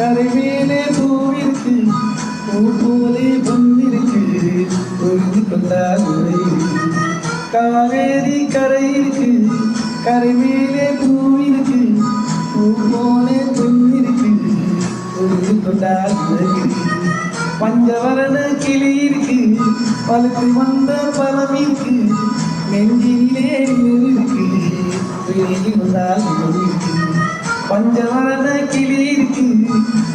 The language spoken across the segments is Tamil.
கரைமேலே பூவிருக்கு பூ போலே பொன்னிருக்கு பொழுது கொண்டாடுரை காவேரி கரை இருக்கு கரைமேலே பூவிருக்கு பூ போலே பொன்னிருக்கு பொழுது கொண்டாடுரை பஞ்சவரண கிளி இருக்கு பழுத்து வந்த பழம் இருக்கு நெஞ்சினிலே இருக்கு வெளியில் வந்தால் பஞ்சவரண கிளி இருக்கு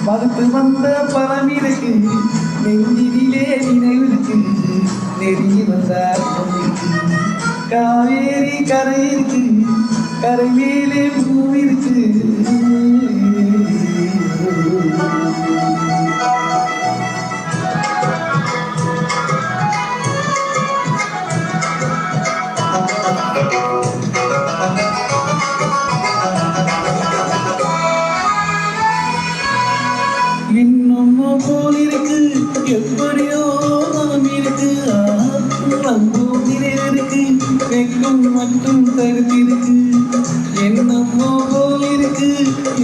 பழுத்து வந்த பழம் இருக்கு நெஞ்சினிலே நினைவிருக்கு நெருங்கி வந்தால் காவேரி கரை இருக்கு கரை மேலே பூ இருக்கு இன்னும் போல் இருக்கு எப்படியோ மனம் இருக்கு இருக்கு வெக்கம் மட்டும் தடுத்திருக்கு என்னமோ போல் இருக்கு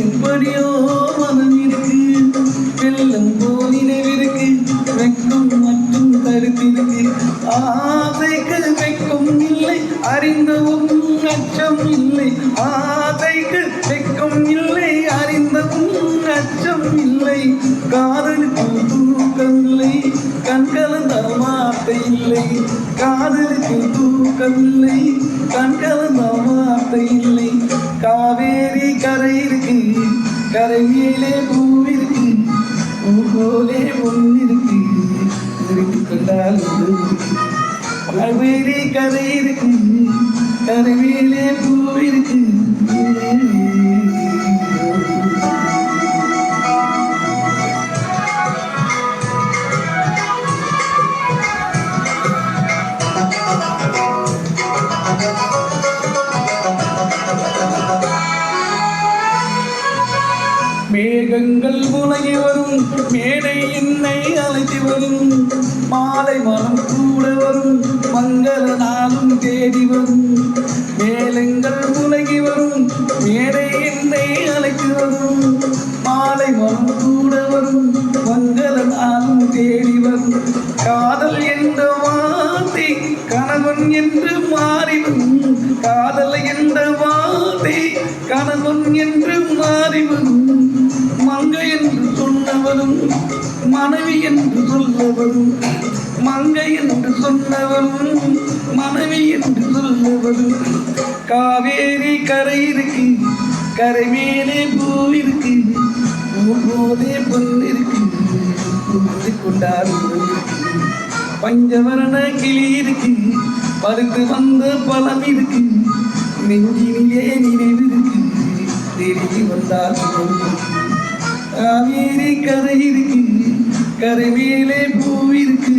எப்படியோ மனம் இருக்கு வெள்ளம் போல் நினைவிருக்கு வெக்கம் மட்டும் தடுத்திருக்கு ஆசைக்கு வெக்கம் இல்லை அறிந்தவும் அச்சம் இல்லை ஆசைக்கு வெக்கம் இல்லை அறிந்தவும் அச்சம் இல்லை காதலுக்கு தூக்கமில்லை கண்கலந்த வார்த்தை இல்லை காதலுக்கு தூக்கமில்லை கண்கலந்த வார்த்தை இல்லை காவேரி கரை இருக்கு கரை மேலே பூவிருக்கு பூ போலே பொன்னிருக்கு இருக்கு கொண்டால் காவேரி கரை இருக்கு கரை மேலே பூவிருக்கு மேகங்கள் முழங்கி வரும் மேடை என்னை அழைத்து வரும் மாலை மனம் கூட வரும் மங்கள நாளும் தேடி வரும் மேளங்கள் முழங்கி வரும் மேடை என்னை அழைத்து வரும் மாலை மனம் கூட வரும் மங்கள நாளும் தேடி வரும் காதல் என்ற வார்த்தை கணவன் என்று மாறிவரும் காதல் என்ற வார்த்தை கணவன் என்று மாறிவரும் மங்கை என்று சொன்னவரும் மனைவி என்று சொல்லவரும் மங்கை என்று சொன்னவரும் மனைவி என்று சொல்லவரும் காவேரி கரை இருக்கு கரை மேலே பூ இருக்கு பூ போலே பொன் இருக்கு பூத்து கொண்டாடும் பஞ்சவரண கிளி இருக்கு பழுத்து வந்த பழம் இருக்கு நெஞ்சினிலே நினைவிருக்கு நெருங்கி வந்தால் காவேரி கரை இருக்கு கரை மேலே பூ இருக்கு